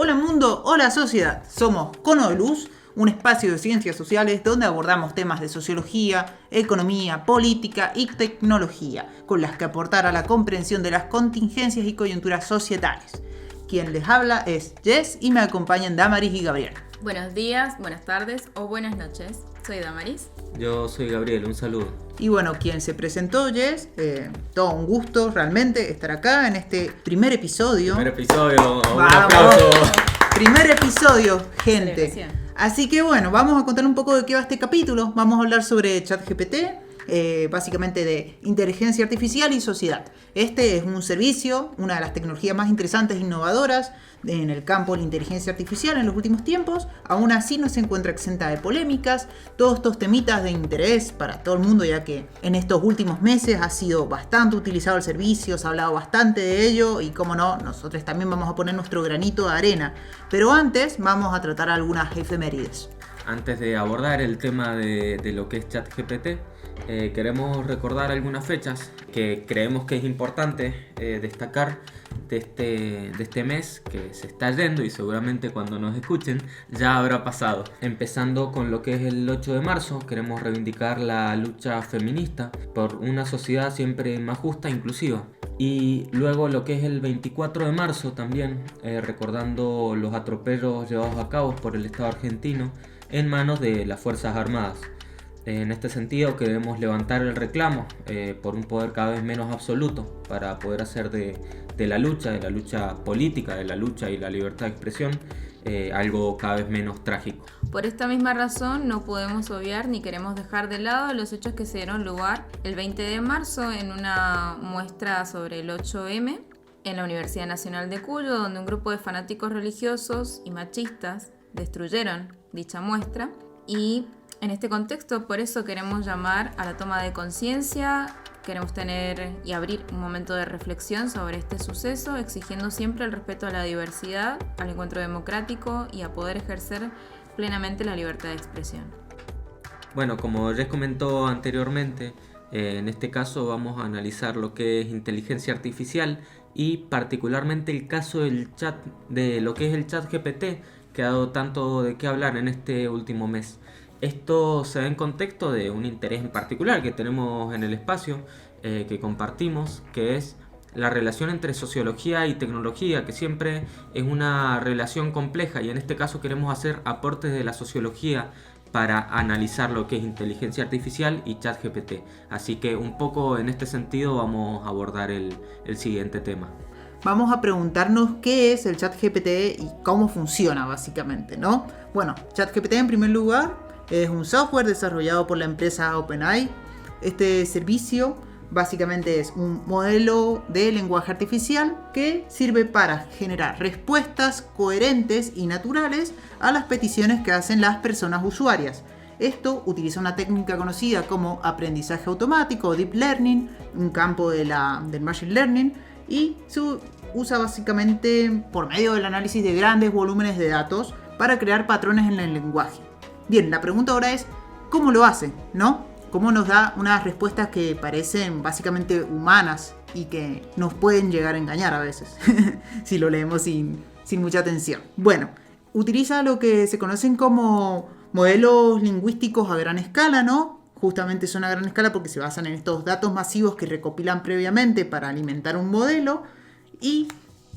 Hola mundo, hola sociedad. Somos Cono de Luz, un espacio de ciencias sociales donde abordamos temas de sociología, economía, política y tecnología, con las que aportar a la comprensión de las contingencias y coyunturas societales. Quien les habla es Jess y me acompañan Damaris y Gabriel. Buenos días, buenas tardes o buenas noches. Soy Damaris. Yo soy Gabriel, un saludo. Y bueno, quien se presentó, Jess, todo un gusto realmente estar acá en este primer episodio. Un ¡Vamos! aplauso. Primer episodio, gente. Celebración. Así que bueno, vamos a contar un poco de qué va este capítulo. Vamos a hablar sobre ChatGPT, básicamente de inteligencia artificial y sociedad. Este es un servicio, una de las tecnologías más interesantes e innovadoras en el campo de la inteligencia artificial en los últimos tiempos. Aún así no se encuentra exenta de polémicas. Todos estos temitas de interés para todo el mundo, ya que en estos últimos meses ha sido bastante utilizado el servicio, se ha hablado bastante de ello y como no, nosotros también vamos a poner nuestro granito de arena. Pero antes vamos a tratar algunas efemérides. Antes de abordar el tema de lo que es ChatGPT, queremos recordar algunas fechas que creemos que es importante destacar de este mes que se está yendo y seguramente cuando nos escuchen ya habrá pasado. Empezando con lo que es el 8 de marzo, queremos reivindicar la lucha feminista por una sociedad siempre más justa e inclusiva. Y luego lo que es el 24 de marzo también, recordando los atropellos llevados a cabo por el Estado argentino en manos de las Fuerzas Armadas. En este sentido queremos levantar el reclamo por un poder cada vez menos absoluto para poder hacer de la lucha política, de la lucha y la libertad de expresión algo cada vez menos trágico. Por esta misma razón no podemos obviar ni queremos dejar de lado los hechos que se dieron lugar el 20 de marzo en una muestra sobre el 8M en la Universidad Nacional de Cuyo, donde un grupo de fanáticos religiosos y machistas destruyeron dicha muestra. Y en este contexto, por eso queremos llamar a la toma de conciencia, queremos tener y abrir un momento de reflexión sobre este suceso, exigiendo siempre el respeto a la diversidad, al encuentro democrático y a poder ejercer plenamente la libertad de expresión. Bueno, como les comentó anteriormente, en este caso vamos a analizar lo que es inteligencia artificial y particularmente el caso de lo que es el ChatGPT, que ha dado tanto de qué hablar en este último mes. Esto se da en contexto de un interés en particular que tenemos en el espacio, que compartimos, que es la relación entre sociología y tecnología, que siempre es una relación compleja y en este caso queremos hacer aportes de la sociología para analizar lo que es inteligencia artificial y ChatGPT. Así que un poco en este sentido vamos a abordar el siguiente tema. Vamos a preguntarnos qué es el ChatGPT y cómo funciona básicamente, ¿no? Bueno, ChatGPT en primer lugar es un software desarrollado por la empresa OpenAI. Este servicio básicamente es un modelo de lenguaje artificial que sirve para generar respuestas coherentes y naturales a las peticiones que hacen las personas usuarias. Esto utiliza una técnica conocida como aprendizaje automático o deep learning, un campo del machine learning, y se usa básicamente por medio del análisis de grandes volúmenes de datos para crear patrones en el lenguaje. Bien, la pregunta ahora es, ¿cómo lo hace? ¿No? ¿Cómo nos da unas respuestas que parecen básicamente humanas y que nos pueden llegar a engañar a veces, si lo leemos sin mucha atención? Bueno, utiliza lo que se conocen como modelos lingüísticos a gran escala, ¿no? Justamente son a gran escala porque se basan en estos datos masivos que recopilan previamente para alimentar un modelo y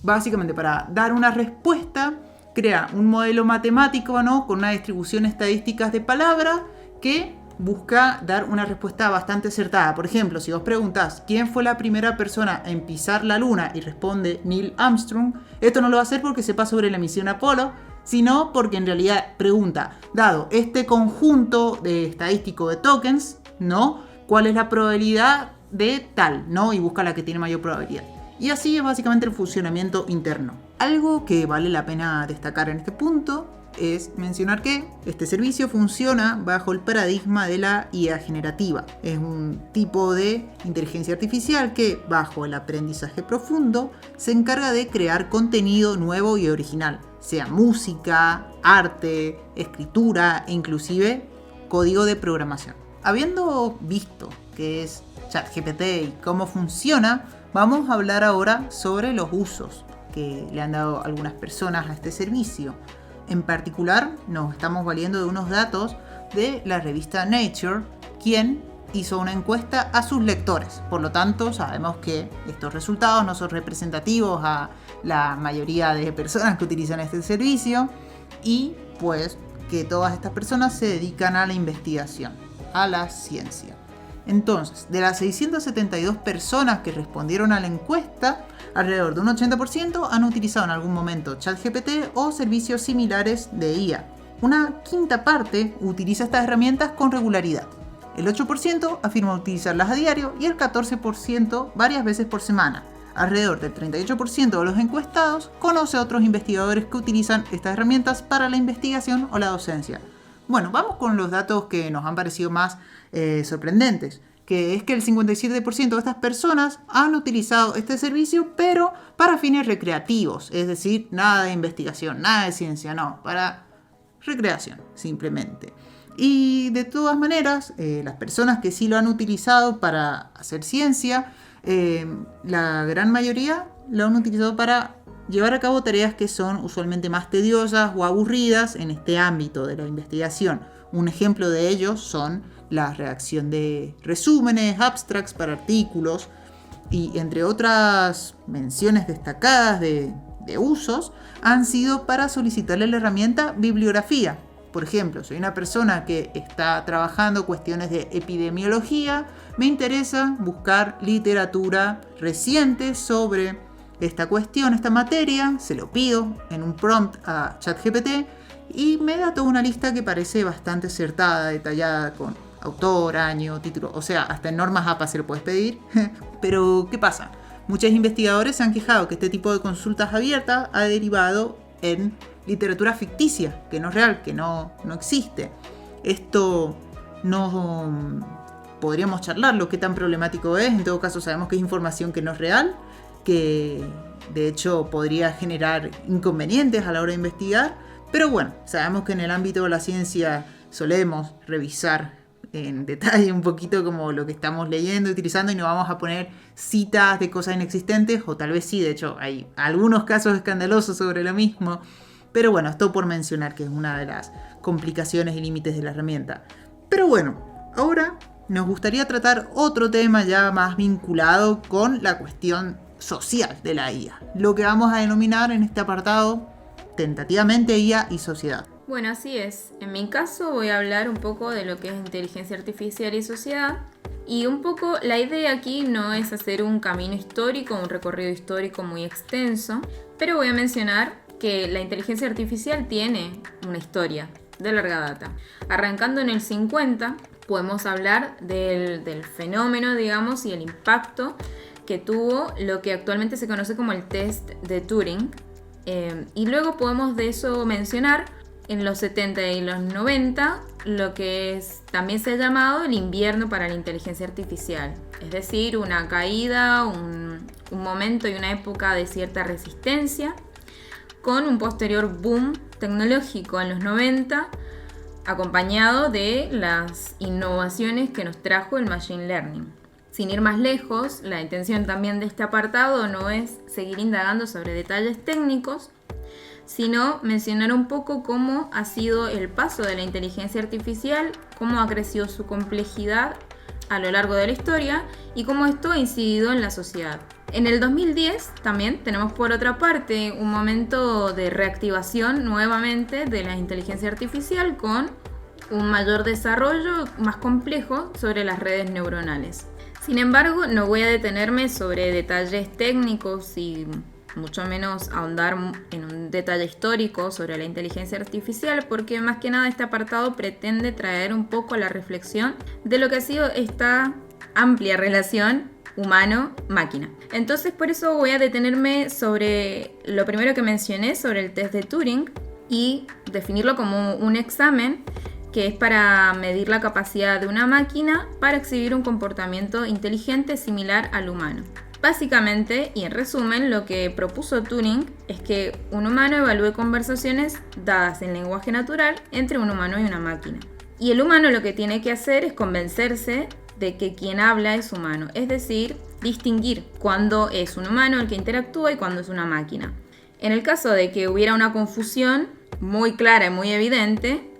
básicamente para dar una respuesta crea un modelo matemático, ¿no? Con una distribución estadística de palabras que busca dar una respuesta bastante acertada. Por ejemplo, si vos preguntás ¿quién fue la primera persona en pisar la luna? Y responde Neil Armstrong, esto no lo va a hacer porque sepa sobre la misión Apolo, sino porque en realidad pregunta, dado este conjunto de estadístico de tokens, ¿no? ¿Cuál es la probabilidad de tal? ¿No? Y busca la que tiene mayor probabilidad. Y así es básicamente el funcionamiento interno. Algo que vale la pena destacar en este punto es mencionar que este servicio funciona bajo el paradigma de la IA generativa. Es un tipo de inteligencia artificial que, bajo el aprendizaje profundo, se encarga de crear contenido nuevo y original, sea música, arte, escritura e inclusive código de programación. Habiendo visto qué es ChatGPT y cómo funciona, vamos a hablar ahora sobre los usos. que le han dado algunas personas a este servicio. En particular, nos estamos valiendo de unos datos de la revista Nature, quien hizo una encuesta a sus lectores. Por lo tanto, sabemos que estos resultados no son representativos a la mayoría de personas que utilizan este servicio y pues que todas estas personas se dedican a la investigación, a la ciencia. Entonces, de las 672 personas que respondieron a la encuesta, alrededor de un 80% han utilizado en algún momento ChatGPT o servicios similares de IA. Una quinta parte utiliza estas herramientas con regularidad. El 8% afirma utilizarlas a diario y el 14% varias veces por semana. Alrededor del 38% de los encuestados conoce a otros investigadores que utilizan estas herramientas para la investigación o la docencia. Bueno, vamos con los datos que nos han parecido más sorprendentes, que es que el 57% de estas personas han utilizado este servicio, pero para fines recreativos, es decir, nada de investigación, nada de ciencia, no, para recreación, simplemente. Y de todas maneras, las personas que sí lo han utilizado para hacer ciencia, la gran mayoría lo han utilizado para llevar a cabo tareas que son usualmente más tediosas o aburridas en este ámbito de la investigación. Un ejemplo de ello son la redacción de resúmenes, abstracts para artículos y entre otras menciones destacadas de usos han sido para solicitarle la herramienta bibliografía. Por ejemplo, soy una persona que está trabajando cuestiones de epidemiología, me interesa buscar literatura reciente sobre esta cuestión, esta materia, se lo pido en un prompt a ChatGPT y me da toda una lista que parece bastante acertada, detallada, con autor, año, título, o sea, hasta en normas APA se lo puedes pedir. Pero, ¿qué pasa? Muchos investigadores se han quejado que este tipo de consultas abiertas ha derivado en literatura ficticia, que no es real, que no existe. Esto no podríamos charlarlo, qué tan problemático es. En todo caso, sabemos que es información que no es real, que de hecho podría generar inconvenientes a la hora de investigar. Pero bueno, sabemos que en el ámbito de la ciencia solemos revisar en detalle un poquito como lo que estamos leyendo, utilizando, y no vamos a poner citas de cosas inexistentes, o tal vez sí, de hecho hay algunos casos escandalosos sobre lo mismo. Pero bueno, esto por mencionar que es una de las complicaciones y límites de la herramienta. Pero bueno, ahora nos gustaría tratar otro tema ya más vinculado con la cuestión social de la IA, lo que vamos a denominar en este apartado tentativamente IA y sociedad. Bueno, así es. En mi caso voy a hablar un poco de lo que es inteligencia artificial y sociedad. Y un poco la idea aquí no es hacer un camino histórico, un recorrido histórico muy extenso, pero voy a mencionar que la inteligencia artificial tiene una historia de larga data. Arrancando en el 50, podemos hablar del fenómeno, digamos, y el impacto que tuvo lo que actualmente se conoce como el test de Turing. Y luego podemos de eso mencionar en los 70 y los 90 lo que también se ha llamado el invierno para la inteligencia artificial. Es decir, una caída, un momento y una época de cierta resistencia, con un posterior boom tecnológico en los 90, acompañado de las innovaciones que nos trajo el Machine Learning. Sin ir más lejos, la intención también de este apartado no es seguir indagando sobre detalles técnicos, sino mencionar un poco cómo ha sido el paso de la inteligencia artificial, cómo ha crecido su complejidad a lo largo de la historia y cómo esto ha incidido en la sociedad. En el 2010 también tenemos por otra parte un momento de reactivación nuevamente de la inteligencia artificial con un mayor desarrollo más complejo sobre las redes neuronales. Sin embargo, no voy a detenerme sobre detalles técnicos y mucho menos ahondar en un detalle histórico sobre la inteligencia artificial, porque más que nada este apartado pretende traer un poco la reflexión de lo que ha sido esta amplia relación humano-máquina. Entonces por eso voy a detenerme sobre lo primero que mencioné, sobre el test de Turing, y definirlo como un examen que es para medir la capacidad de una máquina para exhibir un comportamiento inteligente similar al humano. Básicamente, y en resumen, lo que propuso Turing es que un humano evalúe conversaciones dadas en lenguaje natural entre un humano y una máquina. Y el humano lo que tiene que hacer es convencerse de que quien habla es humano, es decir, distinguir cuándo es un humano el que interactúa y cuándo es una máquina. En el caso de que hubiera una confusión muy clara y muy evidente,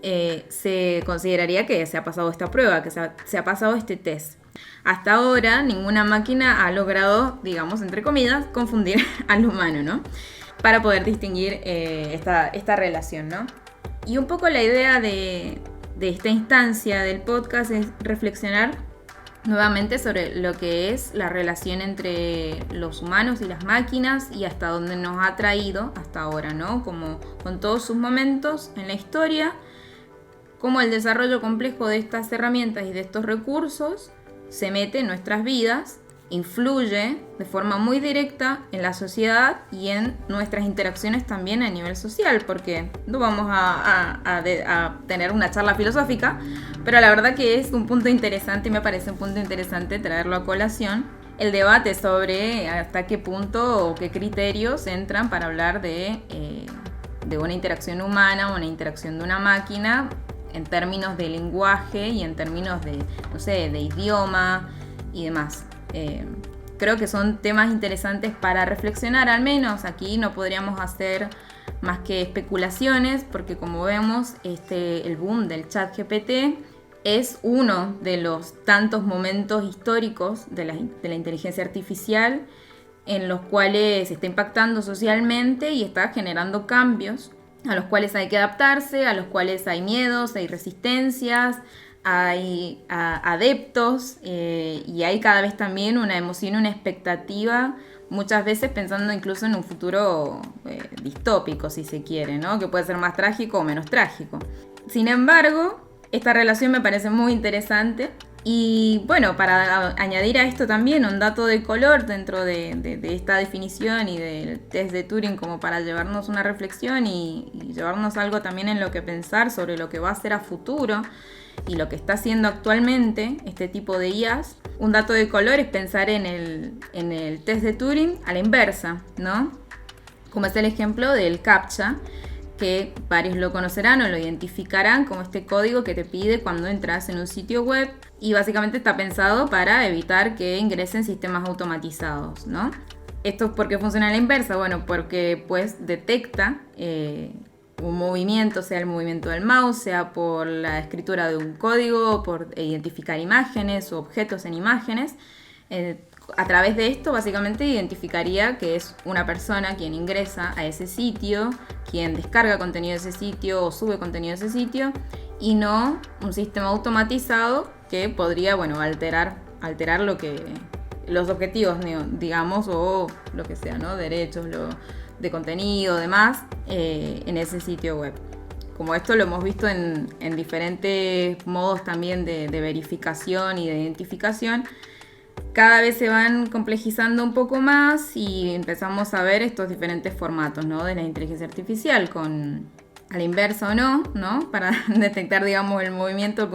se consideraría que se ha pasado esta prueba, que se ha pasado este test. Hasta ahora ninguna máquina ha logrado, digamos, entre comillas, confundir al humano, ¿no? Para poder distinguir esta relación, ¿no? Y un poco la idea de esta instancia del podcast es reflexionar nuevamente sobre lo que es la relación entre los humanos y las máquinas y hasta dónde nos ha traído hasta ahora, ¿no? Como con todos sus momentos en la historia, cómo el desarrollo complejo de estas herramientas y de estos recursos se mete en nuestras vidas, influye de forma muy directa en la sociedad y en nuestras interacciones también a nivel social, porque no vamos a tener una charla filosófica, pero la verdad que es un punto interesante y me parece un punto interesante traerlo a colación, el debate sobre hasta qué punto o qué criterios entran para hablar de una interacción humana o una interacción de una máquina en términos de lenguaje y en términos de, no sé, de idioma y demás. Creo que son temas interesantes para reflexionar, al menos aquí no podríamos hacer más que especulaciones, porque como vemos, el boom del ChatGPT es uno de los tantos momentos históricos de la inteligencia artificial en los cuales se está impactando socialmente y está generando cambios a los cuales hay que adaptarse, a los cuales hay miedos, hay resistencias, hay adeptos y hay cada vez también una emoción, una expectativa, muchas veces pensando incluso en un futuro distópico, si se quiere, ¿no? Que puede ser más trágico o menos trágico. Sin embargo, esta relación me parece muy interesante y bueno, para añadir a esto también un dato de color dentro de esta definición y del test de Turing como para llevarnos una reflexión y llevarnos algo también en lo que pensar sobre lo que va a ser a futuro y lo que está haciendo actualmente este tipo de IAs. Un dato de color es pensar en el test de Turing a la inversa, ¿no? Como es el ejemplo del CAPTCHA, que varios lo conocerán o lo identificarán como este código que te pide cuando entras en un sitio web y básicamente está pensado para evitar que ingresen sistemas automatizados, ¿no? ¿Esto por qué funciona a la inversa? Bueno, porque pues detecta un movimiento, sea el movimiento del mouse, sea por la escritura de un código, por identificar imágenes o objetos en imágenes. A través de esto básicamente identificaría que es una persona quien ingresa a ese sitio, quien descarga contenido de ese sitio o sube contenido de ese sitio y no un sistema automatizado que podría, bueno, alterar los objetivos, digamos, o lo que sea, ¿no? Derechos de contenido, demás, en ese sitio web. Como esto lo hemos visto en diferentes modos también de verificación y de identificación, cada vez se van complejizando un poco más y empezamos a ver estos diferentes formatos, ¿no? De la inteligencia artificial, con a la inversa o no, ¿no? Para detectar, digamos, el movimiento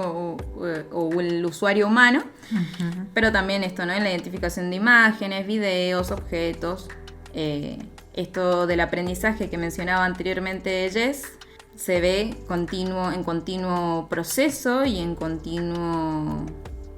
o el usuario humano. Uh-huh. Pero también esto, ¿no? En la identificación de imágenes, videos, objetos. Esto del aprendizaje que mencionaba anteriormente Jess se ve en continuo proceso y en continuo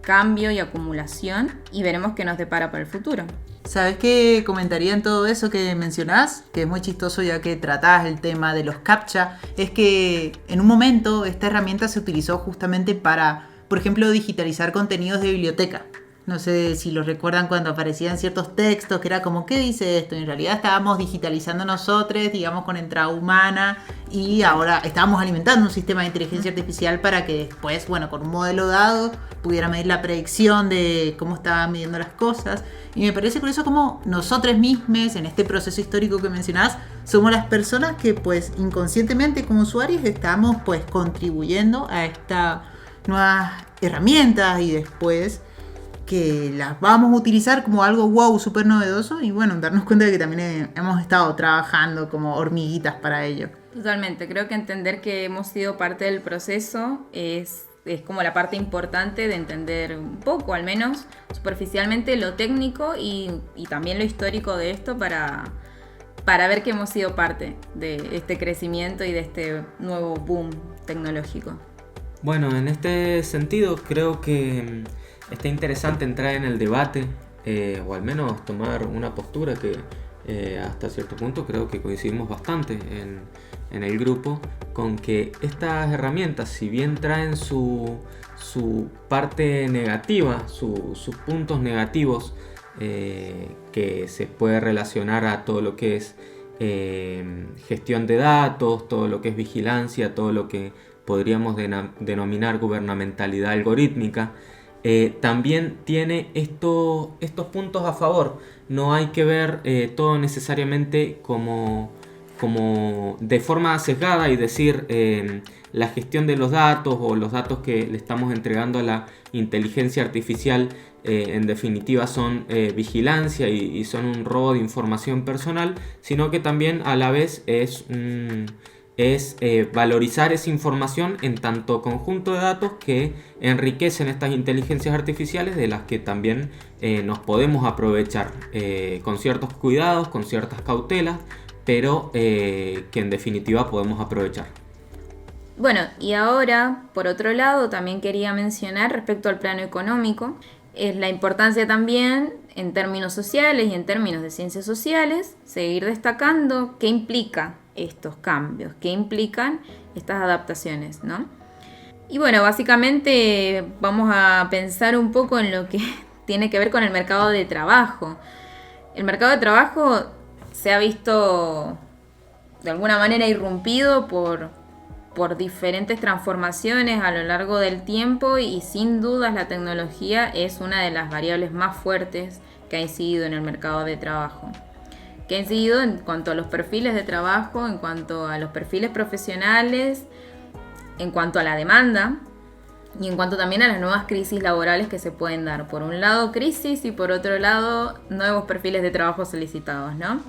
cambio y acumulación, y veremos qué nos depara para el futuro. ¿Sabes qué comentaría en todo eso que mencionás? Que es muy chistoso ya que tratás el tema de los CAPTCHA. Es que en un momento esta herramienta se utilizó justamente para, por ejemplo, digitalizar contenidos de biblioteca. No sé si lo recuerdan cuando aparecían ciertos textos que era como, ¿qué dice esto? En realidad estábamos digitalizando nosotros, digamos, con entrada humana, y ahora estábamos alimentando un sistema de inteligencia artificial para que después, bueno, con un modelo dado, pudiera medir la predicción de cómo estaban midiendo las cosas. Y me parece curioso como nosotros mismos, en este proceso histórico que mencionás, somos las personas que pues inconscientemente como usuarios estamos pues contribuyendo a estas nuevas herramientas y después que las vamos a utilizar como algo wow, súper novedoso, y bueno, darnos cuenta de que también hemos estado trabajando como hormiguitas para ello. Totalmente, creo que entender que hemos sido parte del proceso es como la parte importante de entender un poco, al menos superficialmente, lo técnico y también lo histórico de esto para ver que hemos sido parte de este crecimiento y de este nuevo boom tecnológico. Bueno, en este sentido creo que está interesante entrar en el debate o al menos tomar una postura que hasta cierto punto creo que coincidimos bastante en el grupo con que estas herramientas, si bien traen su parte negativa, sus puntos negativos, que se puede relacionar a todo lo que es gestión de datos, todo lo que es vigilancia, todo lo que podríamos denominar gubernamentalidad algorítmica, también tiene estos puntos a favor. No hay que ver todo necesariamente como de forma sesgada y decir la gestión de los datos o los datos que le estamos entregando a la inteligencia artificial en definitiva son vigilancia y son un robo de información personal, sino que también a la vez es valorizar esa información en tanto conjunto de datos que enriquecen estas inteligencias artificiales, de las que también nos podemos aprovechar con ciertos cuidados, con ciertas cautelas, pero que en definitiva podemos aprovechar. Bueno, y ahora, por otro lado, también quería mencionar respecto al plano económico, es la importancia también en términos sociales y en términos de ciencias sociales, seguir destacando qué implica estos cambios, qué implican estas adaptaciones, ¿no? Y bueno, básicamente vamos a pensar un poco en lo que tiene que ver con el mercado de trabajo. El mercado de trabajo se ha visto de alguna manera irrumpido por diferentes transformaciones a lo largo del tiempo, y sin dudas la tecnología es una de las variables más fuertes que ha incidido en el mercado de trabajo. Que ha incidido en cuanto a los perfiles de trabajo, en cuanto a los perfiles profesionales, en cuanto a la demanda y en cuanto también a las nuevas crisis laborales que se pueden dar. Por un lado crisis y por otro lado nuevos perfiles de trabajo solicitados, ¿no?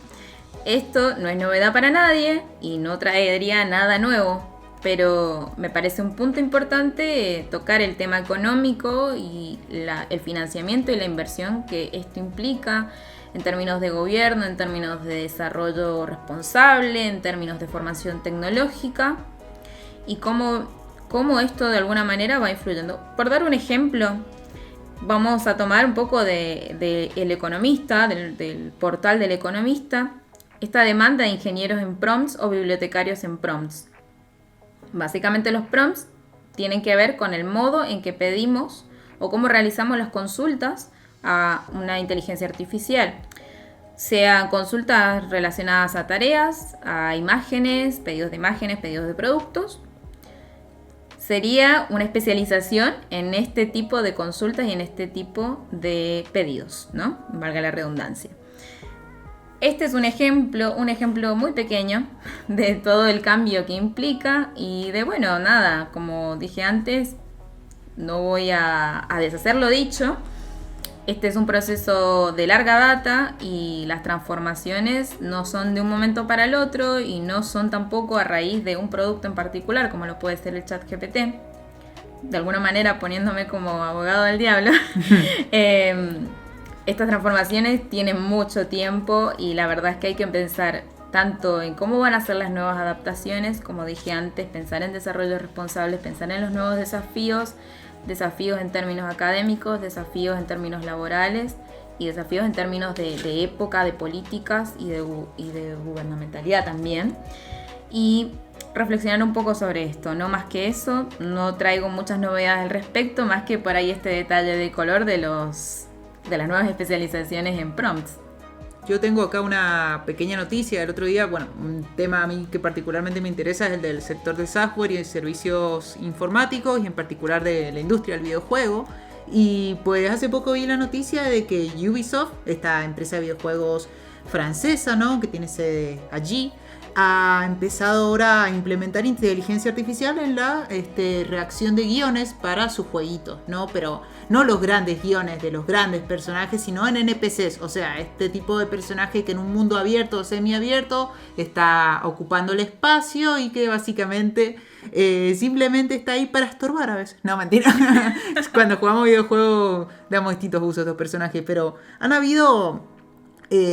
Esto no es novedad para nadie y no traería nada nuevo, pero me parece un punto importante tocar el tema económico y el financiamiento y la inversión que esto implica en términos de gobierno, en términos de desarrollo responsable, en términos de formación tecnológica, y cómo esto de alguna manera va influyendo. Por dar un ejemplo, vamos a tomar un poco de El Economista, del portal del Economista, esta demanda de ingenieros en prompts o bibliotecarios en prompts. Básicamente los prompts tienen que ver con el modo en que pedimos o cómo realizamos las consultas a una inteligencia artificial, sean consultas relacionadas a tareas, a imágenes, pedidos de productos. Sería una especialización en este tipo de consultas y en este tipo de pedidos, ¿no? Valga la redundancia. Este es un ejemplo muy pequeño de todo el cambio que implica y de, bueno, nada, como dije antes, no voy a deshacer lo dicho. Este es un proceso de larga data y las transformaciones no son de un momento para el otro y no son tampoco a raíz de un producto en particular, como lo puede ser el ChatGPT. De alguna manera poniéndome como abogado del diablo. Estas transformaciones tienen mucho tiempo y la verdad es que hay que pensar tanto en cómo van a ser las nuevas adaptaciones, como dije antes, pensar en desarrollos responsables, pensar en los nuevos desafíos en términos académicos, desafíos en términos laborales y desafíos en términos de época, de políticas y de gubernamentalidad también. Y reflexionar un poco sobre esto, no más que eso, no traigo muchas novedades al respecto, más que por ahí este detalle de color de las nuevas especializaciones en prompts. Yo tengo acá una pequeña noticia del otro día. Bueno, un tema a mí que particularmente me interesa es el del sector de software y de servicios informáticos y en particular de la industria del videojuego. Y pues hace poco vi la noticia de que Ubisoft, esta empresa de videojuegos francesa, ¿no?, que tiene sede allí, ha empezado ahora a implementar inteligencia artificial en la reacción de guiones para sus jueguitos, ¿no? Pero no los grandes guiones de los grandes personajes, sino en NPCs, o sea, este tipo de personaje que en un mundo abierto o semiabierto está ocupando el espacio y que básicamente simplemente está ahí para estorbar a veces. No, mentira. Cuando jugamos videojuegos damos distintos usos a estos personajes, pero han habido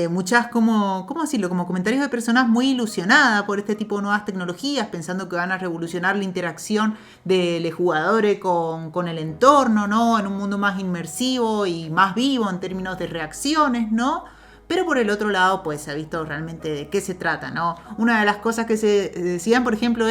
muchas, ¿cómo decirlo? Como comentarios de personas muy ilusionadas por este tipo de nuevas tecnologías, pensando que van a revolucionar la interacción de los jugadores con el entorno, ¿no? En un mundo más inmersivo y más vivo en términos de reacciones, ¿no? Pero por el otro lado, pues se ha visto realmente de qué se trata, ¿no? Una de las cosas que se decían, por ejemplo,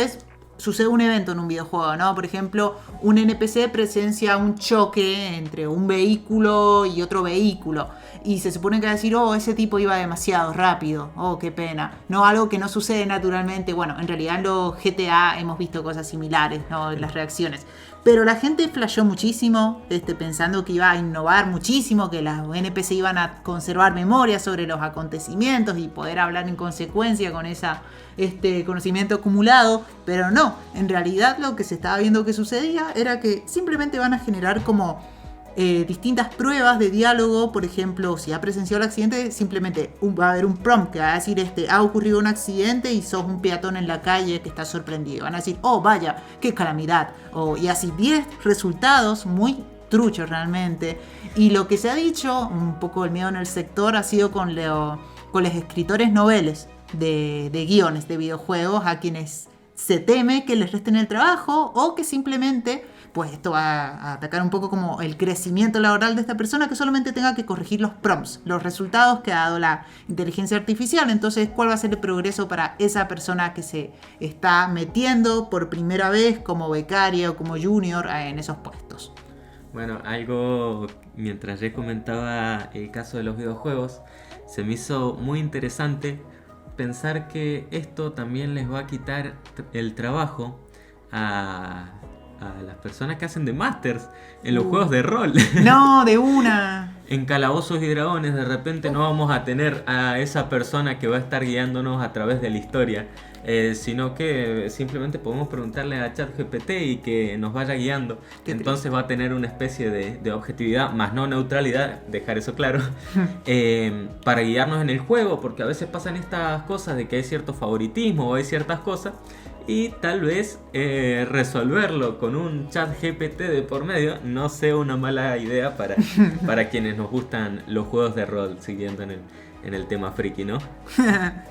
sucede un evento en un videojuego, ¿no? Por ejemplo, un NPC presencia un choque entre un vehículo y otro vehículo. Y se supone que va a decir, oh, ese tipo iba demasiado rápido, oh, qué pena. No, algo que no sucede naturalmente. Bueno, en realidad en los GTA hemos visto cosas similares, ¿no? Las reacciones. Pero la gente flasheó muchísimo, pensando que iba a innovar muchísimo, que las NPC iban a conservar memoria sobre los acontecimientos y poder hablar en consecuencia con ese conocimiento acumulado. Pero no, en realidad lo que se estaba viendo que sucedía era que simplemente van a generar como distintas pruebas de diálogo. Por ejemplo, si ha presenciado el accidente, simplemente va a haber un prompt que va a decir ha ocurrido un accidente y sos un peatón en la calle que está sorprendido. Van a decir, oh vaya, qué calamidad. Y así 10 resultados muy truchos realmente. Y lo que se ha dicho, un poco el miedo en el sector, ha sido con los escritores noveles de guiones de videojuegos, a quienes se teme que les resten el trabajo o que simplemente pues esto va a atacar un poco como el crecimiento laboral de esta persona, que solamente tenga que corregir los prompts, los resultados que ha dado la inteligencia artificial. Entonces, ¿cuál va a ser el progreso para esa persona que se está metiendo por primera vez como becaria o como junior en esos puestos? Bueno, algo, mientras yo comentaba el caso de los videojuegos, se me hizo muy interesante pensar que esto también les va a quitar el trabajo a las personas que hacen de masters en los juegos de rol. No, de una. En Calabozos y Dragones de repente no vamos a tener a esa persona que va a estar guiándonos a través de la historia, sino que simplemente podemos preguntarle a ChatGPT y que nos vaya guiando. Entonces va a tener una especie de objetividad, más no neutralidad, dejar eso claro, para guiarnos en el juego, porque a veces pasan estas cosas de que hay cierto favoritismo o hay ciertas cosas, y tal vez resolverlo con un chat GPT de por medio no sea una mala idea para quienes nos gustan los juegos de rol, siguiendo en el tema friki, ¿no?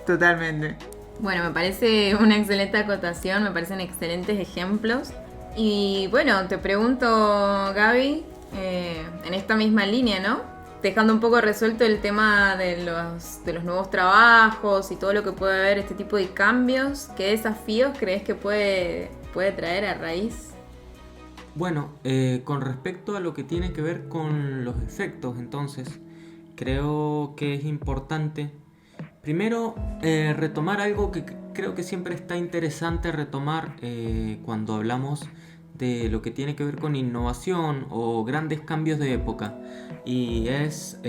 Totalmente. Bueno, me parece una excelente acotación, me parecen excelentes ejemplos. Y bueno, te pregunto, Gaby, en esta misma línea, ¿no? Dejando un poco resuelto el tema de los nuevos trabajos y todo lo que puede haber este tipo de cambios, ¿qué desafíos crees que puede traer a raíz? Bueno, con respecto a lo que tiene que ver con los efectos, entonces, creo que es importante, primero, retomar algo que creo que siempre está interesante retomar cuando hablamos de lo que tiene que ver con innovación o grandes cambios de época, y es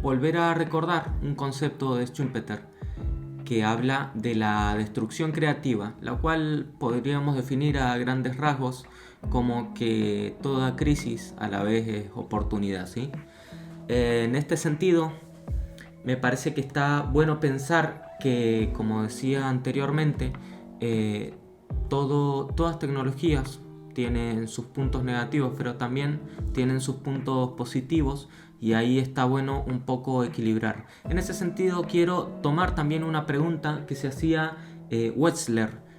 volver a recordar un concepto de Schumpeter que habla de la destrucción creativa, la cual podríamos definir a grandes rasgos como que toda crisis a la vez es oportunidad, ¿sí? En este sentido, me parece que está bueno pensar que, como decía anteriormente, todas tecnologías tienen sus puntos negativos, pero también tienen sus puntos positivos, y ahí está bueno un poco equilibrar. En ese sentido, quiero tomar también una pregunta que se hacía Wetzler,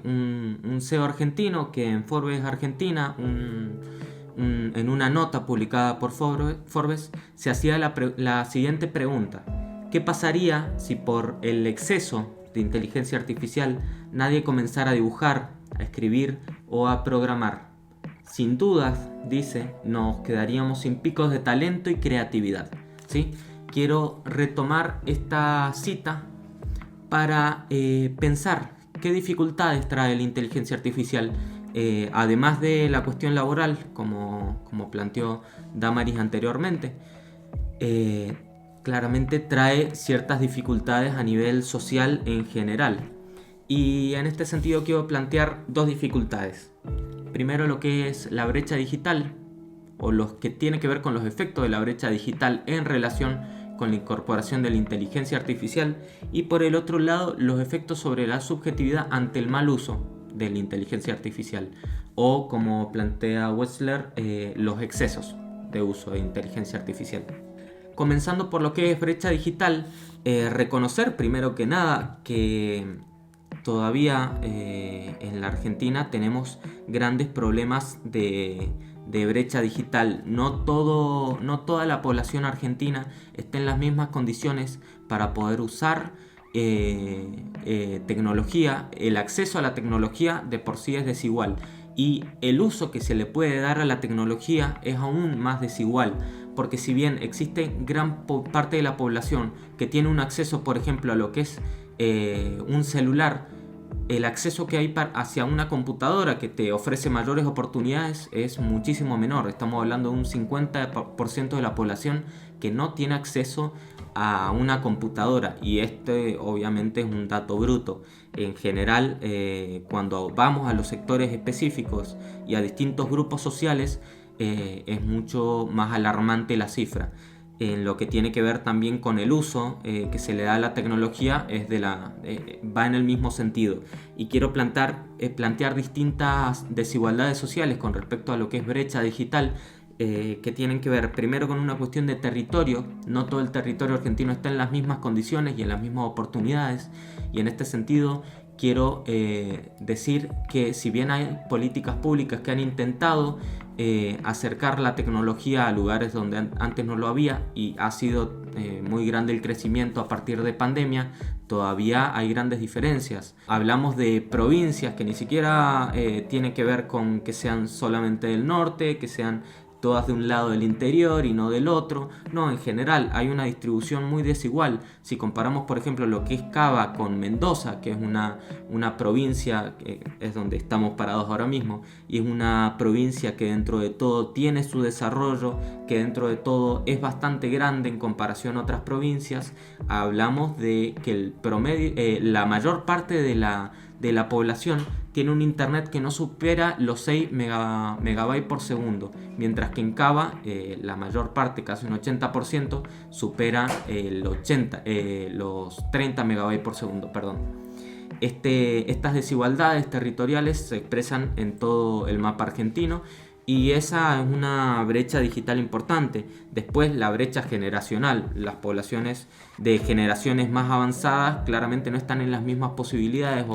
un CEO argentino que en Forbes Argentina, en una nota publicada por Forbes, se hacía la siguiente pregunta: ¿qué pasaría si por el exceso de inteligencia artificial nadie comenzara a dibujar, a escribir o a programar? Sin dudas, dice, nos quedaríamos sin picos de talento y creatividad, ¿sí? Quiero retomar esta cita para pensar qué dificultades trae la inteligencia artificial, además de la cuestión laboral, como planteó Damaris anteriormente. Claramente trae ciertas dificultades a nivel social en general. Y en este sentido quiero plantear dos dificultades. Primero, lo que es la brecha digital, o lo que tiene que ver con los efectos de la brecha digital en relación con la incorporación de la inteligencia artificial, y por el otro lado, los efectos sobre la subjetividad ante el mal uso de la inteligencia artificial, o como plantea Wetzler, los excesos de uso de inteligencia artificial. Comenzando por lo que es brecha digital, reconocer primero que nada que todavía en la Argentina tenemos grandes problemas de de brecha digital. No toda la población argentina está en las mismas condiciones para poder usar tecnología. El acceso a la tecnología de por sí es desigual y el uso que se le puede dar a la tecnología es aún más desigual, porque si bien existe gran parte de la población que tiene un acceso, por ejemplo, a lo que es un celular, el acceso que hay hacia una computadora que te ofrece mayores oportunidades es muchísimo menor. Estamos hablando de un 50% de la población que no tiene acceso a una computadora, y este obviamente es un dato bruto. En general, cuando vamos a los sectores específicos y a distintos grupos sociales, es mucho más alarmante la cifra. En lo que tiene que ver también con el uso que se le da a la tecnología, va en el mismo sentido. Y quiero plantear distintas desigualdades sociales con respecto a lo que es brecha digital, que tienen que ver primero con una cuestión de territorio. No todo el territorio argentino está en las mismas condiciones y en las mismas oportunidades, y en este sentido quiero decir que si bien hay políticas públicas que han intentado acercar la tecnología a lugares donde antes no lo había, y ha sido muy grande el crecimiento a partir de pandemia, todavía hay grandes diferencias. Hablamos de provincias que ni siquiera tienen que ver con que sean solamente del norte, que sean todas de un lado del interior y no del otro. No, en general hay una distribución muy desigual. Si comparamos, por ejemplo, lo que es Cava con Mendoza, que es una provincia, que es donde estamos parados ahora mismo, y es una provincia que dentro de todo tiene su desarrollo, que dentro de todo es bastante grande en comparación a otras provincias, hablamos de que el promedio, la mayor parte de la población tiene un internet que no supera los 6 megabytes por segundo, mientras que en Cava la mayor parte, casi un 80%, supera los 30 megabytes por segundo. Estas desigualdades territoriales se expresan en todo el mapa argentino, y esa es una brecha digital importante. Después, la brecha generacional. Las poblaciones de generaciones más avanzadas claramente no están en las mismas posibilidades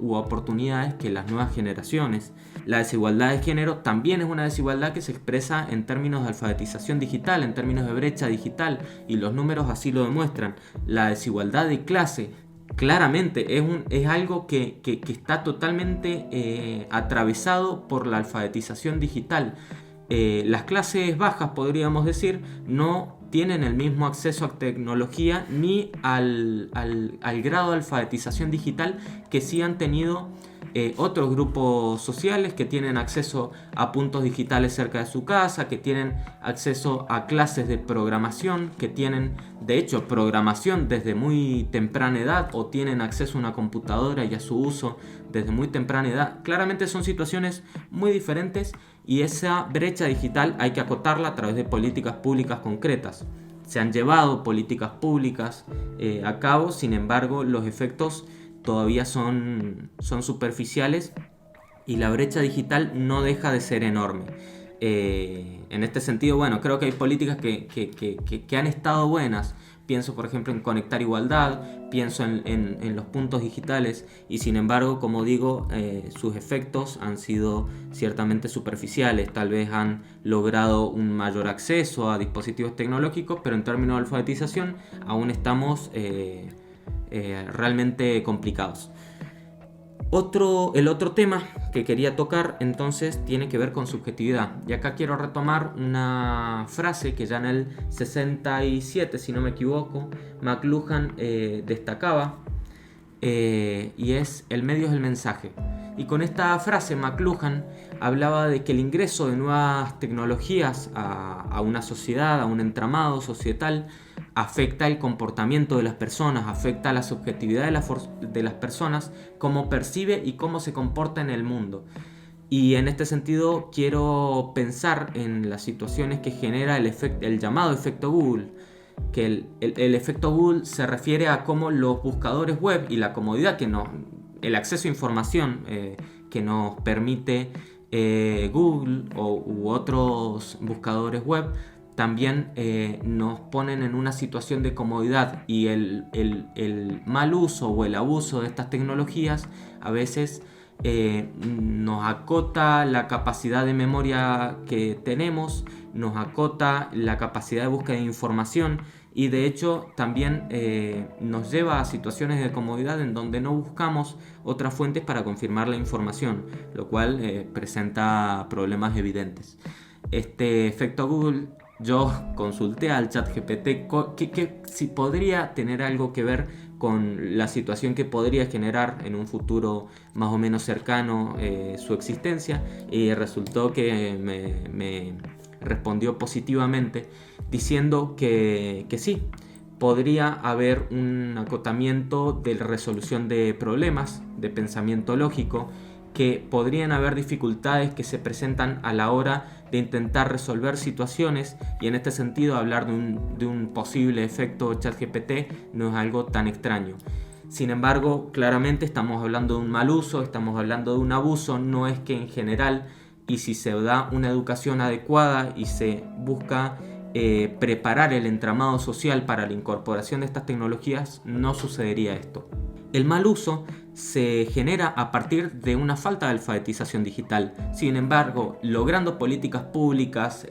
u oportunidades que las nuevas generaciones. La desigualdad de género también es una desigualdad que se expresa en términos de alfabetización digital, en términos de brecha digital, y los números así lo demuestran. La desigualdad de clase claramente es algo que está totalmente atravesado por la alfabetización digital. Las clases bajas, podríamos decir, no tienen el mismo acceso a tecnología ni al grado de alfabetización digital que sí han tenido otros grupos sociales, que tienen acceso a puntos digitales cerca de su casa, que tienen acceso a clases de programación, que tienen de hecho programación desde muy temprana edad, o tienen acceso a una computadora y a su uso desde muy temprana edad. Claramente son situaciones muy diferentes, y esa brecha digital hay que acotarla a través de políticas públicas concretas. Se han llevado políticas públicas a cabo, sin embargo los efectos todavía son superficiales, y la brecha digital no deja de ser enorme. En este sentido, bueno, creo que hay políticas que han estado buenas. Pienso, por ejemplo, en Conectar Igualdad, pienso en los puntos digitales, y sin embargo, como digo, sus efectos han sido ciertamente superficiales. Tal vez han logrado un mayor acceso a dispositivos tecnológicos, pero en términos de alfabetización aún estamos realmente complicados. El otro tema que quería tocar entonces tiene que ver con subjetividad, y acá quiero retomar una frase que ya en el 67, si no me equivoco, McLuhan destacaba, y es: el medio es el mensaje. Y con esta frase McLuhan hablaba de que el ingreso de nuevas tecnologías a una sociedad, a un entramado societal, afecta el comportamiento de las personas, afecta la subjetividad de las personas, cómo percibe y cómo se comporta en el mundo. Y en este sentido quiero pensar en las situaciones que genera el llamado efecto Google, que el efecto Google se refiere a cómo los buscadores web y la comodidad el acceso a información que nos permite Google u otros buscadores web también nos ponen en una situación de comodidad, y el mal uso o el abuso de estas tecnologías a veces nos acota la capacidad de memoria que tenemos, nos acota la capacidad de búsqueda de información y de hecho también nos lleva a situaciones de comodidad en donde no buscamos otras fuentes para confirmar la información, lo cual presenta problemas evidentes. Este efecto Google, yo consulté al ChatGPT que si podría tener algo que ver con la situación que podría generar en un futuro más o menos cercano su existencia, y resultó que me respondió positivamente diciendo que sí, podría haber un acotamiento de resolución de problemas, de pensamiento lógico, que podrían haber dificultades que se presentan a la hora de intentar resolver situaciones, y en este sentido hablar de un posible efecto ChatGPT no es algo tan extraño. Sin embargo, claramente estamos hablando de un mal uso, estamos hablando de un abuso, no es que en general, y si se da una educación adecuada y se busca preparar el entramado social para la incorporación de estas tecnologías, no sucedería esto. El mal uso se genera a partir de una falta de alfabetización digital. Sin embargo, logrando políticas públicas,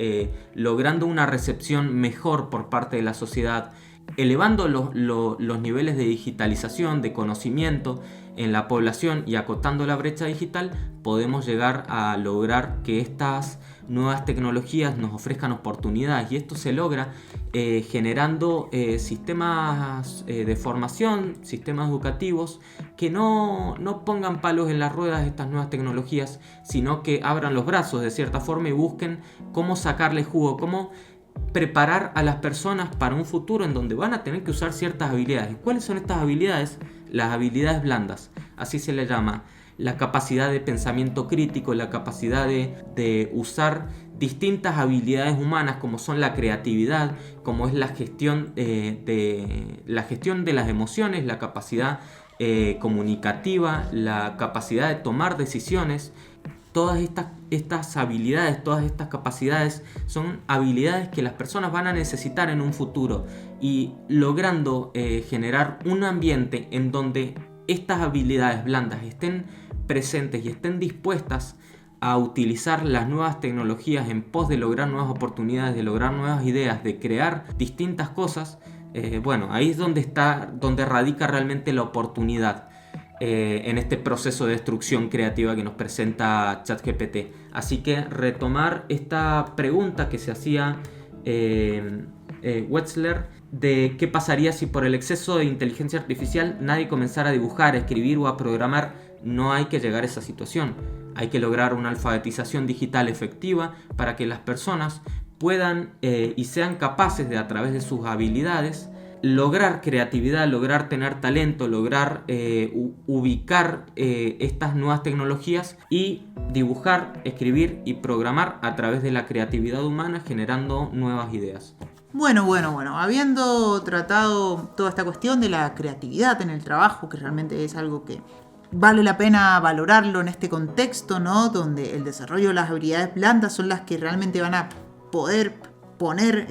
logrando una recepción mejor por parte de la sociedad, elevando los niveles de digitalización, de conocimiento en la población y acotando la brecha digital, podemos llegar a lograr que estas nuevas tecnologías nos ofrezcan oportunidades, y esto se logra generando sistemas de formación, sistemas educativos que no pongan palos en las ruedas de estas nuevas tecnologías, sino que abran los brazos de cierta forma y busquen cómo sacarle jugo, cómo preparar a las personas para un futuro en donde van a tener que usar ciertas habilidades. ¿Cuáles son estas habilidades? Las habilidades blandas, así se le llama. La capacidad de pensamiento crítico, la capacidad de usar distintas habilidades humanas, como son la creatividad, como es la gestión de las emociones, la capacidad comunicativa, la capacidad de tomar decisiones. Todas estas habilidades, todas estas capacidades son habilidades que las personas van a necesitar en un futuro, y logrando generar un ambiente en donde estas habilidades blandas estén presentes y estén dispuestas a utilizar las nuevas tecnologías en pos de lograr nuevas oportunidades, de lograr nuevas ideas, de crear distintas cosas, ahí es donde radica realmente la oportunidad en este proceso de destrucción creativa que nos presenta ChatGPT. Así que retomar esta pregunta que se hacía Wetzler de qué pasaría si por el exceso de inteligencia artificial nadie comenzara a dibujar, a escribir o a programar. No hay que llegar a esa situación. Hay que lograr una alfabetización digital efectiva para que las personas puedan y sean capaces de, a través de sus habilidades, lograr creatividad, lograr tener talento, lograr ubicar estas nuevas tecnologías y dibujar, escribir y programar a través de la creatividad humana, generando nuevas ideas. Bueno, habiendo tratado toda esta cuestión de la creatividad en el trabajo, que realmente es algo que vale la pena valorarlo en este contexto, ¿no? Donde el desarrollo de las habilidades blandas son las que realmente van a poder poner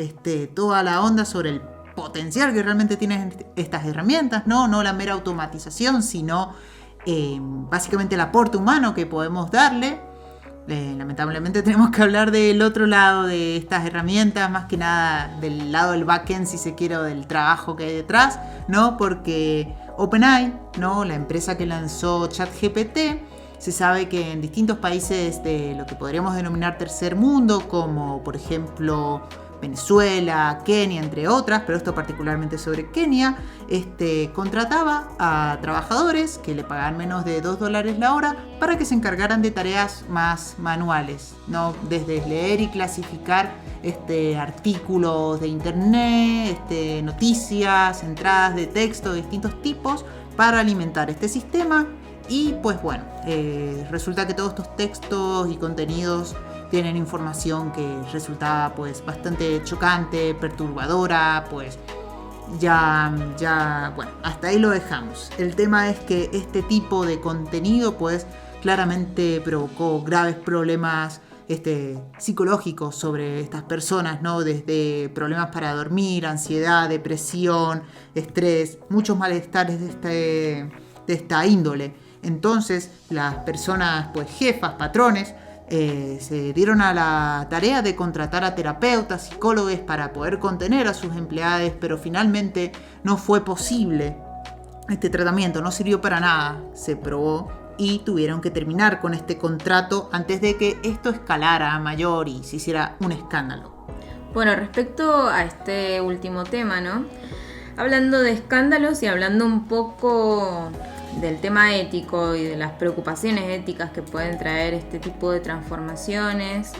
toda la onda sobre el potencial que realmente tienen estas herramientas, ¿no? No la mera automatización, sino básicamente el aporte humano que podemos darle. Lamentablemente tenemos que hablar del otro lado de estas herramientas, más que nada del lado del backend, si se quiere, o del trabajo que hay detrás, ¿no? Porque OpenAI, ¿no? La empresa que lanzó ChatGPT, se sabe que en distintos países de lo que podríamos denominar tercer mundo, como por ejemplo Venezuela, Kenia, entre otras, pero esto particularmente sobre Kenia, contrataba a trabajadores que le pagaban menos de $2 la hora para que se encargaran de tareas más manuales, ¿no? Desde leer y clasificar artículos de internet, noticias, entradas de texto de distintos tipos para alimentar este sistema. Y pues bueno, resulta que todos estos textos y contenidos tienen información que resultaba pues bastante chocante, perturbadora, pues bueno, hasta ahí lo dejamos. El tema es que este tipo de contenido pues claramente provocó graves problemas psicológicos sobre estas personas, ¿no? Desde problemas para dormir, ansiedad, depresión, estrés, muchos malestares de esta índole. Entonces las personas, pues jefas, patrones, se dieron a la tarea de contratar a terapeutas, psicólogos para poder contener a sus empleados, pero finalmente no fue posible. Este tratamiento no sirvió para nada, se probó y tuvieron que terminar con este contrato antes de que esto escalara a mayor y se hiciera un escándalo. Bueno, respecto a este último tema, ¿no? Hablando de escándalos y hablando un poco del tema ético y de las preocupaciones éticas que pueden traer este tipo de transformaciones,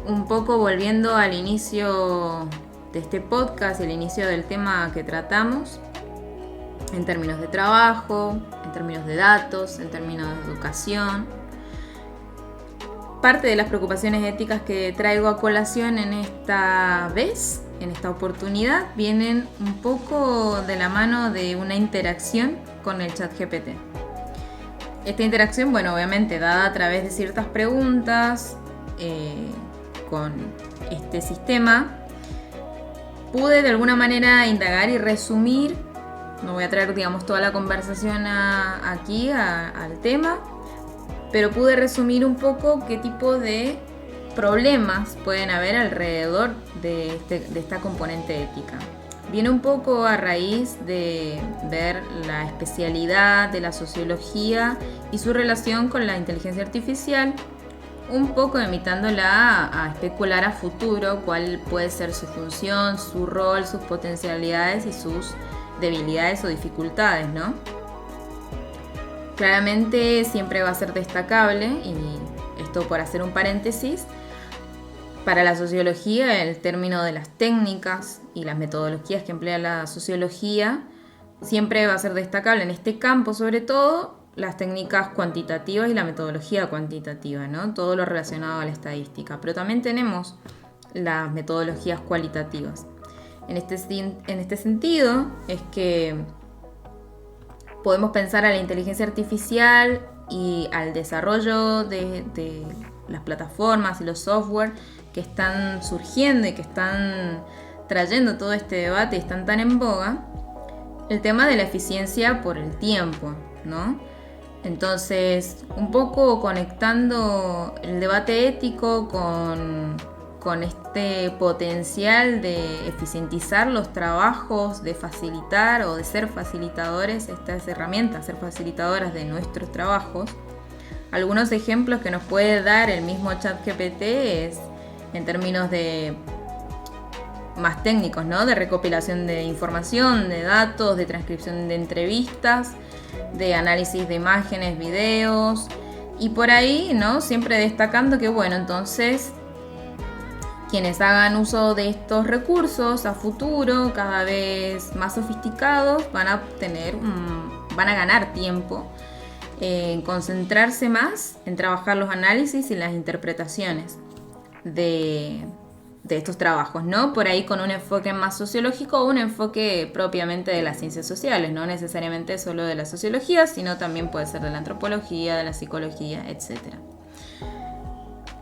un poco volviendo al inicio de este podcast, el inicio del tema que tratamos, en términos de trabajo, en términos de datos, en términos de educación. Parte de las preocupaciones éticas que traigo a colación en esta vez, en esta oportunidad, vienen un poco de la mano de una interacción con el ChatGPT. Esta interacción, bueno, obviamente dada a través de ciertas preguntas con este sistema, pude de alguna manera indagar y resumir. No voy a traer, digamos, toda la conversación aquí al tema, pero pude resumir un poco qué tipo de problemas pueden haber alrededor de esta componente ética. Viene un poco a raíz de ver la especialidad de la sociología y su relación con la inteligencia artificial, un poco invitándola a especular a futuro cuál puede ser su función, su rol, sus potencialidades y sus debilidades o dificultades, ¿no? Claramente siempre va a ser destacable, y esto por hacer un paréntesis, para la sociología el término de las técnicas y las metodologías que emplea la sociología siempre va a ser destacable en este campo, sobre todo las técnicas cuantitativas y la metodología cuantitativa, ¿no? Todo lo relacionado a la estadística, pero también tenemos las metodologías cualitativas. En este sentido es que podemos pensar a la inteligencia artificial y al desarrollo de las plataformas y los software que están surgiendo y que están trayendo todo este debate y están tan en boga, el tema de la eficiencia por el tiempo, ¿no? Entonces, un poco conectando el debate ético con este potencial de eficientizar los trabajos, de facilitar o de ser facilitadores, estas herramientas, ser facilitadoras de nuestros trabajos. Algunos ejemplos que nos puede dar el mismo ChatGPT es en términos de más técnicos, ¿no? De recopilación de información, de datos, de transcripción de entrevistas, de análisis de imágenes, videos, y por ahí, ¿no? Siempre destacando que, bueno, entonces quienes hagan uso de estos recursos a futuro, cada vez más sofisticados, van a ganar tiempo en concentrarse más en trabajar los análisis y las interpretaciones de estos trabajos, ¿no? Por ahí con un enfoque más sociológico o un enfoque propiamente de las ciencias sociales, no necesariamente solo de la sociología, sino también puede ser de la antropología, de la psicología, etc.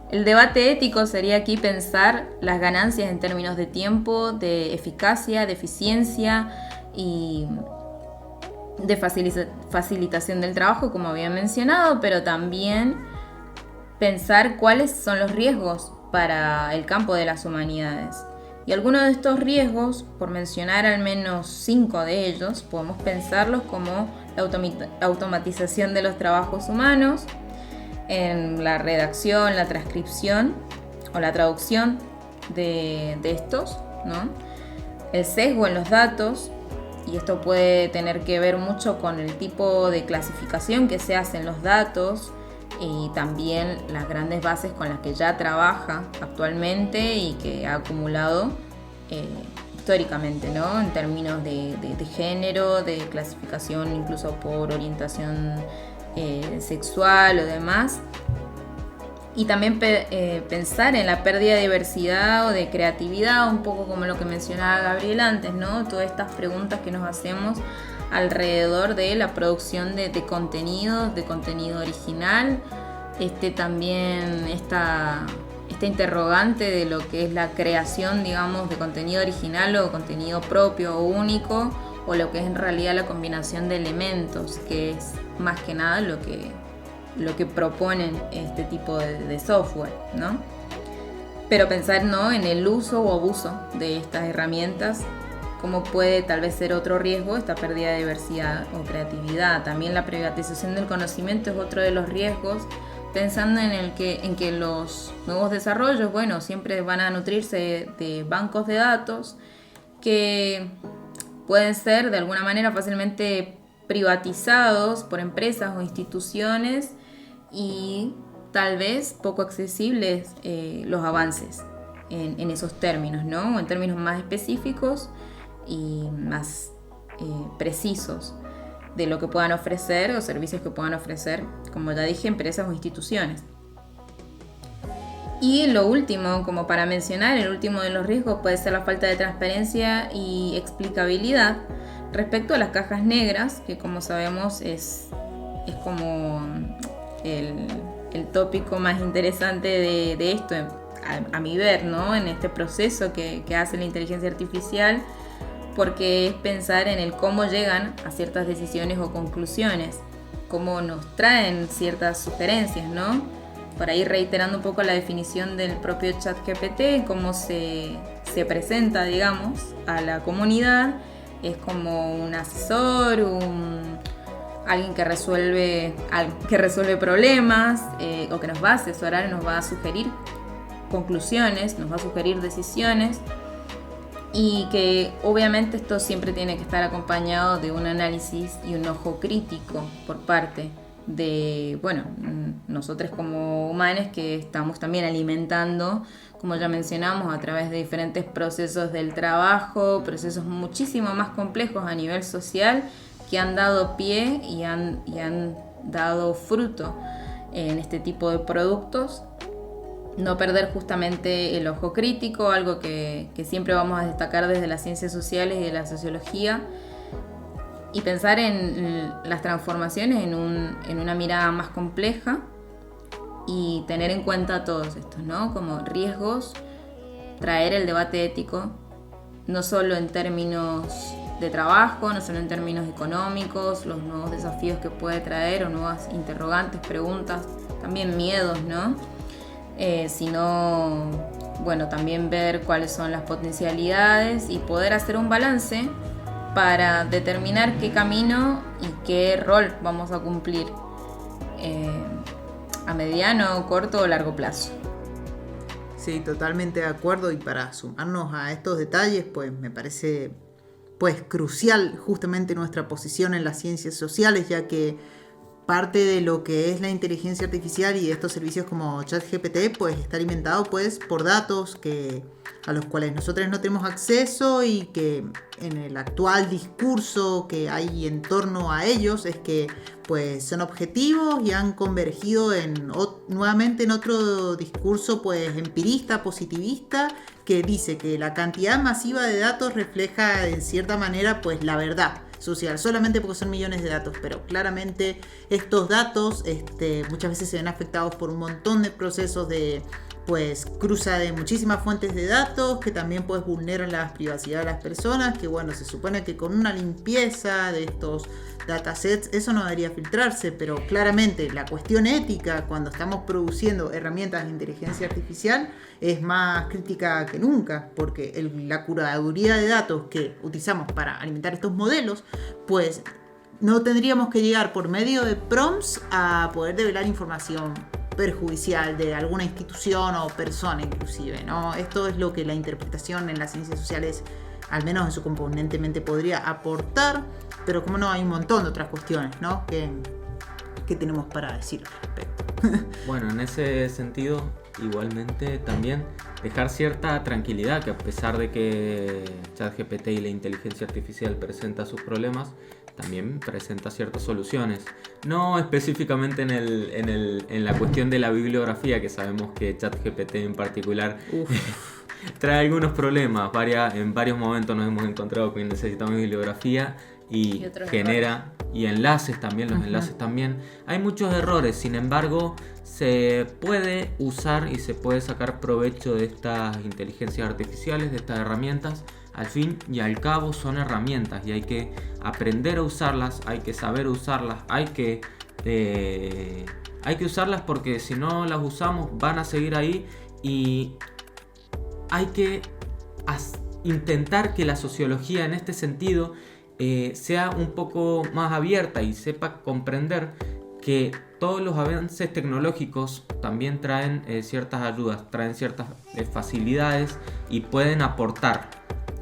El debate ético sería aquí pensar las ganancias en términos de tiempo, de eficacia, de eficiencia y de facilitación del trabajo, como había mencionado, pero también pensar cuáles son los riesgos para el campo de las humanidades. Y algunos de estos riesgos, por mencionar al menos 5 de ellos, podemos pensarlos como la automatización de los trabajos humanos, en la redacción, la transcripción o la traducción de estos, ¿no? El sesgo en los datos, y esto puede tener que ver mucho con el tipo de clasificación que se hace en los datos y también las grandes bases con las que ya trabaja actualmente y que ha acumulado históricamente, ¿no? En términos de género, de clasificación incluso por orientación sexual o demás. Y también pensar en la pérdida de diversidad o de creatividad, un poco como lo que mencionaba Gabriel antes, ¿no? Todas estas preguntas que nos hacemos alrededor de la producción de contenido original. También esta interrogante de lo que es la creación, digamos, de contenido original o contenido propio o único, o lo que es en realidad la combinación de elementos, que es más que nada lo que proponen este tipo de software, ¿no? Pero pensar, ¿no?, en el uso o abuso de estas herramientas, cómo puede tal vez ser otro riesgo esta pérdida de diversidad o creatividad. También la privatización del conocimiento es otro de los riesgos, pensando en que los nuevos desarrollos, bueno, siempre van a nutrirse de bancos de datos que pueden ser de alguna manera fácilmente privatizados por empresas o instituciones y tal vez poco accesibles los avances en esos términos, ¿no? O en términos más específicos y más precisos de lo que puedan ofrecer o servicios que puedan ofrecer, como ya dije, empresas o instituciones. Y lo último, como para mencionar, el último de los riesgos puede ser la falta de transparencia y explicabilidad respecto a las cajas negras, que como sabemos es como el tópico más interesante de esto, a mi ver, ¿no?, en este proceso que hace la inteligencia artificial, porque es pensar en el cómo llegan a ciertas decisiones o conclusiones, cómo nos traen ciertas sugerencias, ¿no? Por ahí reiterando un poco la definición del propio ChatGPT, cómo se presenta, digamos, a la comunidad, es como un asesor, alguien que resuelve problemas, o que nos va a asesorar y nos va a sugerir conclusiones, nos va a sugerir decisiones, y que obviamente esto siempre tiene que estar acompañado de un análisis y un ojo crítico por parte de, bueno, nosotros como humanos que estamos también alimentando, como ya mencionamos, a través de diferentes procesos del trabajo, procesos muchísimo más complejos a nivel social, que han dado pie y han dado fruto en este tipo de productos. No perder justamente el ojo crítico, algo que siempre vamos a destacar desde las ciencias sociales y de la sociología, y pensar en las transformaciones en una mirada más compleja y tener en cuenta todos estos, ¿no?, como riesgos, traer el debate ético, no solo en términos de trabajo, no solo en términos económicos, los nuevos desafíos que puede traer o nuevas interrogantes, preguntas, también miedos, ¿no?, sino, bueno, también ver cuáles son las potencialidades y poder hacer un balance para determinar qué camino y qué rol vamos a cumplir a mediano, corto o largo plazo. Sí, totalmente de acuerdo, y para sumarnos a estos detalles, pues me parece pues crucial justamente nuestra posición en las ciencias sociales, ya que parte de lo que es la inteligencia artificial y estos servicios como ChatGPT pues está alimentado pues por datos a los cuales nosotros no tenemos acceso, y que en el actual discurso que hay en torno a ellos es que pues son objetivos y han convergido nuevamente en otro discurso pues empirista, positivista, que dice que la cantidad masiva de datos refleja en cierta manera pues la verdad social, solamente porque son millones de datos, pero claramente estos datos muchas veces se ven afectados por un montón de procesos de pues cruza de muchísimas fuentes de datos que también pues vulneran la privacidad de las personas, que bueno, se supone que con una limpieza de estos datasets eso no debería filtrarse, pero claramente la cuestión ética cuando estamos produciendo herramientas de inteligencia artificial es más crítica que nunca, porque la curaduría de datos que utilizamos para alimentar estos modelos, pues no tendríamos que llegar por medio de prompts a poder develar información perjudicial de alguna institución o persona inclusive, ¿no? Esto es lo que la interpretación en las ciencias sociales, al menos en su componente mente, podría aportar, pero como no, hay un montón de otras cuestiones, ¿no?, que tenemos para decir al respecto. Bueno, en ese sentido, igualmente también dejar cierta tranquilidad, que a pesar de que ChatGPT y la inteligencia artificial presenta sus problemas, también presenta ciertas soluciones. No específicamente en la cuestión de la bibliografía, que sabemos que ChatGPT en particular trae algunos problemas. En varios momentos nos hemos encontrado que necesitamos bibliografía y genera errores. Y enlaces también, los enlaces también. Hay muchos errores, sin embargo, se puede usar y se puede sacar provecho de estas inteligencias artificiales, de estas herramientas. Al fin y al cabo son herramientas y hay que aprender a usarlas, hay que saber usarlas, hay que usarlas porque si no las usamos van a seguir ahí, y hay que intentar que la sociología en este sentido sea un poco más abierta y sepa comprender que todos los avances tecnológicos también traen ciertas ayudas, traen ciertas facilidades y pueden aportar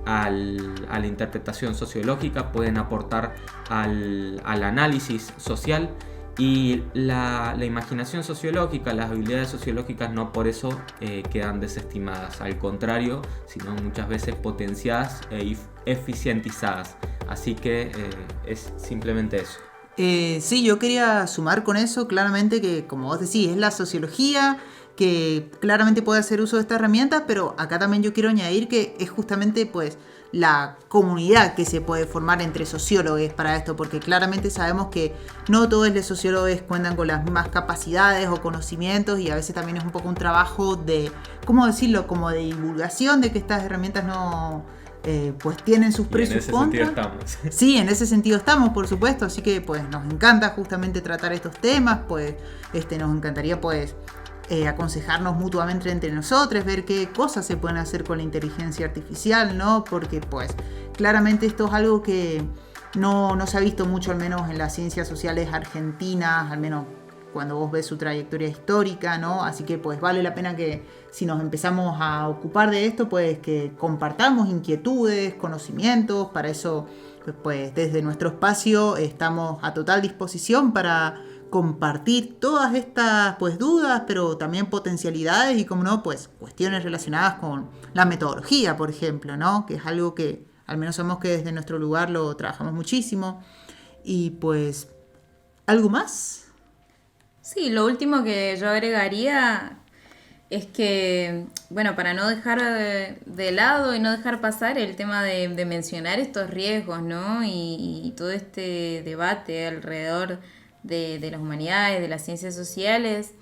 a la interpretación sociológica, pueden aportar al análisis social, y la imaginación sociológica, las habilidades sociológicas no por eso quedan desestimadas, al contrario, sino muchas veces potenciadas e eficientizadas. Así que es simplemente eso. Sí, yo quería sumar con eso claramente que, como vos decís, es la sociología que claramente puede hacer uso de esta herramienta, pero acá también yo quiero añadir que es justamente pues la comunidad que se puede formar entre sociólogos para esto, porque claramente sabemos que no todos los sociólogos cuentan con las mismas capacidades o conocimientos, y a veces también es un poco un trabajo de, ¿cómo decirlo?, como de divulgación de que estas herramientas no... pues tienen sus pros y sus contras. Sí, en ese sentido estamos, por supuesto, así que pues nos encanta justamente tratar estos temas, pues nos encantaría pues aconsejarnos mutuamente entre nosotros, ver qué cosas se pueden hacer con la inteligencia artificial, ¿no? Porque pues claramente esto es algo que no se ha visto mucho, al menos en las ciencias sociales argentinas, al menos cuando vos ves su trayectoria histórica, ¿no? Así que pues vale la pena que si nos empezamos a ocupar de esto, pues que compartamos inquietudes, conocimientos. Para eso, pues desde nuestro espacio estamos a total disposición para compartir todas estas pues dudas, pero también potencialidades y, como no, pues cuestiones relacionadas con la metodología, por ejemplo, ¿no? Que es algo que al menos sabemos que desde nuestro lugar lo trabajamos muchísimo. Y pues, ¿algo más? Sí, lo último que yo agregaría es que, bueno, para no dejar de lado y no dejar pasar el tema de mencionar estos riesgos, ¿no? Y todo este debate alrededor de las humanidades, de las ciencias sociales.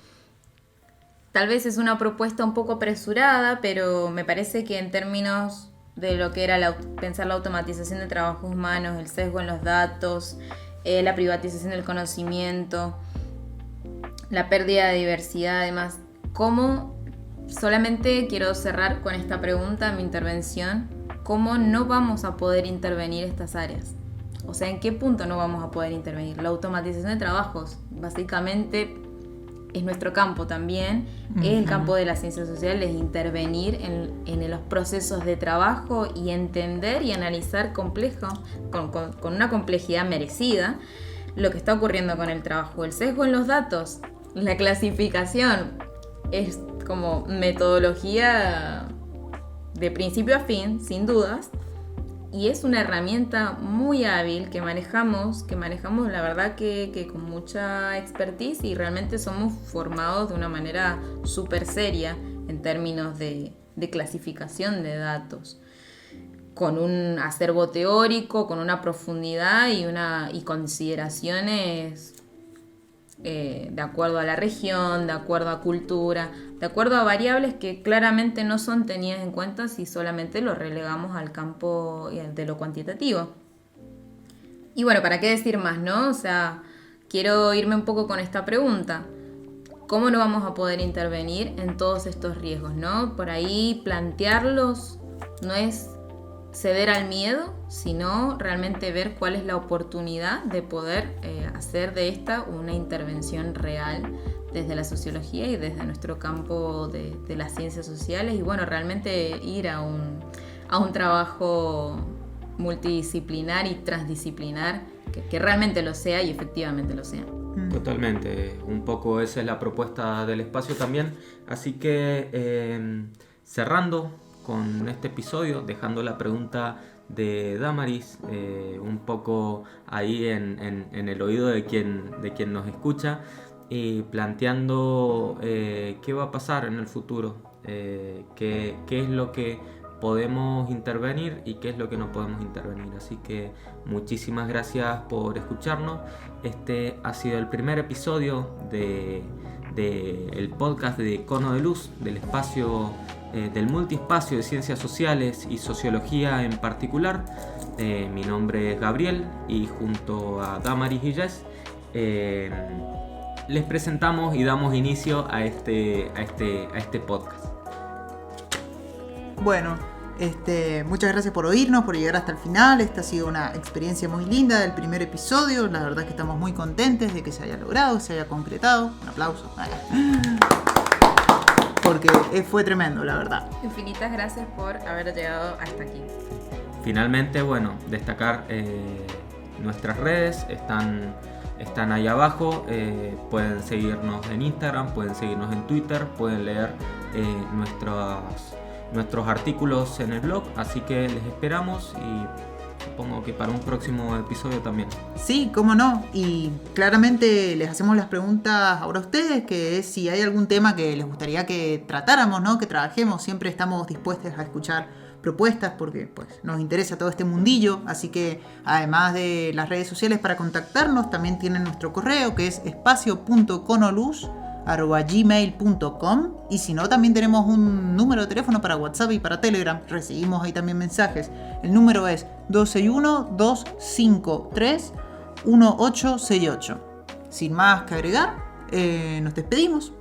Tal vez es una propuesta un poco apresurada, pero me parece que en términos de lo que era pensar la automatización de trabajos humanos, el sesgo en los datos, la privatización del conocimiento, la pérdida de diversidad, además, ¿cómo? Solamente quiero cerrar con esta pregunta, mi intervención: ¿cómo no vamos a poder intervenir estas áreas? O sea, ¿en qué punto no vamos a poder intervenir? La automatización de trabajos, básicamente, es nuestro campo también, es el campo de las ciencias sociales, intervenir en los procesos de trabajo y entender y analizar con una complejidad merecida lo que está ocurriendo con el trabajo. El sesgo en los datos, la clasificación, es como metodología de principio a fin, sin dudas, y es una herramienta muy hábil que manejamos la verdad que con mucha expertise, y realmente somos formados de una manera súper seria en términos de clasificación de datos, con un acervo teórico, con una profundidad y consideraciones de acuerdo a la región, de acuerdo a cultura, de acuerdo a variables que claramente no son tenidas en cuenta si solamente lo relegamos al campo de lo cuantitativo. Y bueno, ¿para qué decir más, no? O sea, quiero irme un poco con esta pregunta: ¿cómo no vamos a poder intervenir en todos estos riesgos, no? Por ahí plantearlos no es ceder al miedo, sino realmente ver cuál es la oportunidad de poder hacer de esta una intervención real desde la sociología y desde nuestro campo de las ciencias sociales, y bueno, realmente ir a un trabajo multidisciplinar y transdisciplinar que realmente lo sea y efectivamente lo sea. Totalmente, un poco esa es la propuesta del espacio también, así que cerrando con este episodio, dejando la pregunta de Damaris un poco ahí en el oído de quien nos escucha, y planteando qué va a pasar en el futuro, qué es lo que podemos intervenir y qué es lo que no podemos intervenir. Así que muchísimas gracias por escucharnos. Este ha sido el primer episodio de del podcast de Cono de Luz, del espacio, del multiespacio de ciencias sociales y sociología en particular. Mi nombre es Gabriel y junto a Damaris y Jess les presentamos y damos inicio a este podcast. Bueno, muchas gracias por oírnos, por llegar hasta el final. Esta ha sido una experiencia muy linda del primer episodio. La verdad es que estamos muy contentes de que se haya logrado, se haya concretado. Un aplauso. Porque fue tremendo, la verdad. Infinitas gracias por haber llegado hasta aquí. Finalmente, bueno, destacar nuestras redes, están ahí abajo. Pueden seguirnos en Instagram, pueden seguirnos en Twitter, pueden leer nuestros artículos en el blog, así que les esperamos y supongo que para un próximo episodio también. Sí, cómo no, y claramente les hacemos las preguntas ahora a ustedes, que es si hay algún tema que les gustaría que tratáramos, ¿no? Que trabajemos. Siempre estamos dispuestos a escuchar propuestas porque pues nos interesa todo este mundillo, así que además de las redes sociales para contactarnos, también tienen nuestro correo que es espacio.conoluz@gmail.com, y si no, también tenemos un número de teléfono para WhatsApp y para Telegram, recibimos ahí también mensajes. El número es 261-253-1868. Sin más que agregar, nos despedimos.